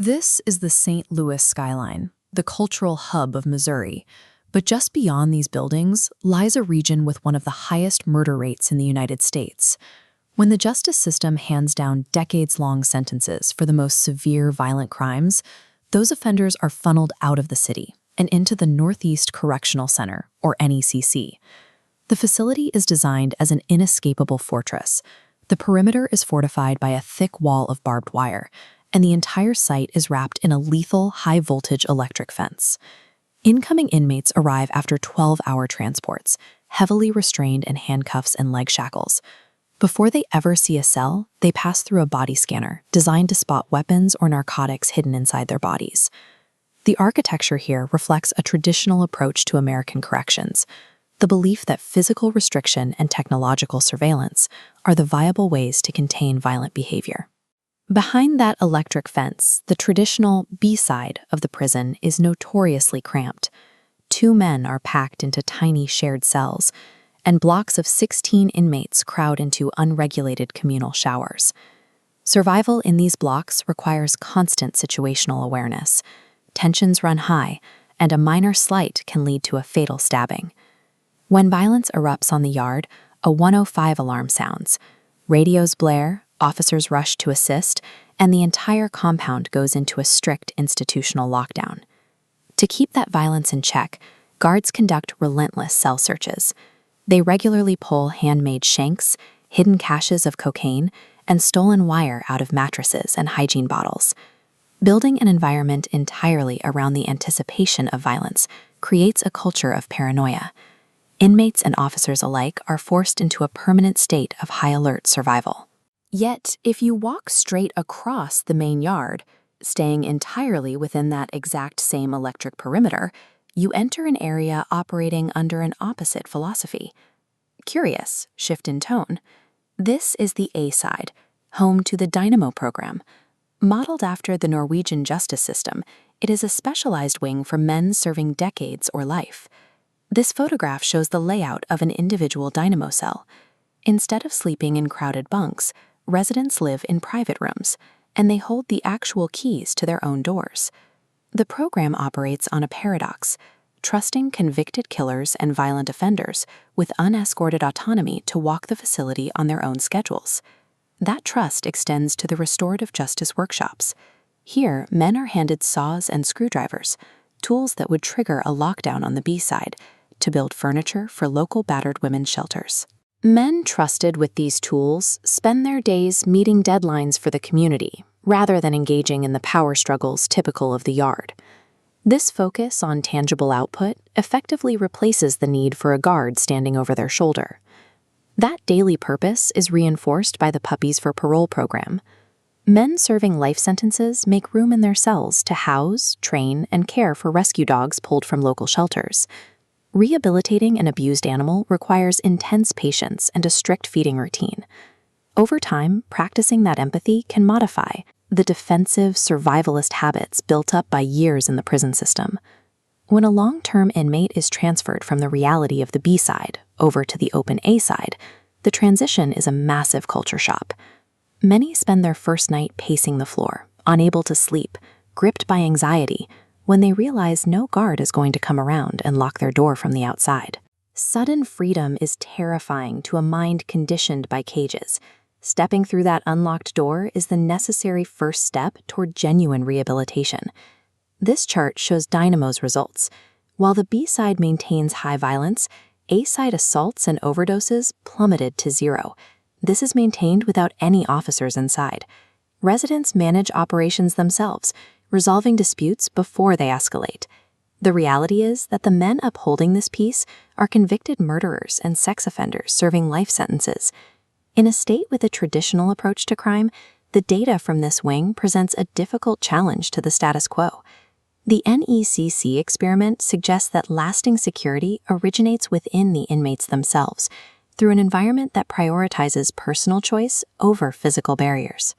This is the St. Louis skyline, the cultural hub of Missouri. But just beyond these buildings lies a region with one of the highest murder rates in the United States. When the justice system hands down decades-long sentences for the most severe violent crimes, those offenders are funneled out of the city and into the Northeast Correctional Center, or NECC. The facility is designed as an inescapable fortress. The perimeter is fortified by a thick wall of barbed wire, and the entire site is wrapped in a lethal, high-voltage electric fence. Incoming inmates arrive after 12-hour transports, heavily restrained in handcuffs and leg shackles. Before they ever see a cell, they pass through a body scanner designed to spot weapons or narcotics hidden inside their bodies. The architecture here reflects a traditional approach to American corrections, the belief that physical restriction and technological surveillance are the viable ways to contain violent behavior. Behind that electric fence, the traditional B-side of the prison is notoriously cramped. 2 men are packed into tiny shared cells, and blocks of 16 inmates crowd into unregulated communal showers. Survival in these blocks requires constant situational awareness. Tensions run high, and a minor slight can lead to a fatal stabbing. When violence erupts on the yard, a 105 alarm sounds. Radios blare, officers rush to assist, and the entire compound goes into a strict institutional lockdown. To keep that violence in check, guards conduct relentless cell searches. They regularly pull handmade shanks, hidden caches of cocaine, and stolen wire out of mattresses and hygiene bottles. Building an environment entirely around the anticipation of violence creates a culture of paranoia. Inmates and officers alike are forced into a permanent state of high-alert survival. Yet, if you walk straight across the main yard, staying entirely within that exact same electric perimeter, you enter an area operating under an opposite philosophy. Curious shift in tone. This is the A side, home to the Dynamo program. Modeled after the Norwegian justice system, it is a specialized wing for men serving decades or life. This photograph shows the layout of an individual Dynamo cell. Instead of sleeping in crowded bunks, residents live in private rooms, and they hold the actual keys to their own doors. The program operates on a paradox, trusting convicted killers and violent offenders with unescorted autonomy to walk the facility on their own schedules. That trust extends to the restorative justice workshops. Here, men are handed saws and screwdrivers, tools that would trigger a lockdown on the B side, to build furniture for local battered women's shelters. Men trusted with these tools spend their days meeting deadlines for the community, rather than engaging in the power struggles typical of the yard. This focus on tangible output effectively replaces the need for a guard standing over their shoulder. That daily purpose is reinforced by the Puppies for Parole program. Men serving life sentences make room in their cells to house, train, and care for rescue dogs pulled from local shelters. Rehabilitating an abused animal requires intense patience and a strict feeding routine. Over time, practicing that empathy can modify the defensive, survivalist habits built up by years in the prison system. When a long-term inmate is transferred from the reality of the B side over to the open A side, the transition is a massive culture shock. Many spend their first night pacing the floor, unable to sleep, gripped by anxiety, when they realize no guard is going to come around and lock their door from the outside. Sudden freedom is terrifying to a mind conditioned by cages. Stepping through that unlocked door is the necessary first step toward genuine rehabilitation. This chart shows Dynamo's results. While the B side maintains high violence, A side assaults and overdoses plummeted to 0. This is maintained without any officers inside. Residents manage operations themselves, resolving disputes before they escalate. The reality is that the men upholding this peace are convicted murderers and sex offenders serving life sentences. In a state with a traditional approach to crime, the data from this wing presents a difficult challenge to the status quo. The NECC experiment suggests that lasting security originates within the inmates themselves, through an environment that prioritizes personal choice over physical barriers.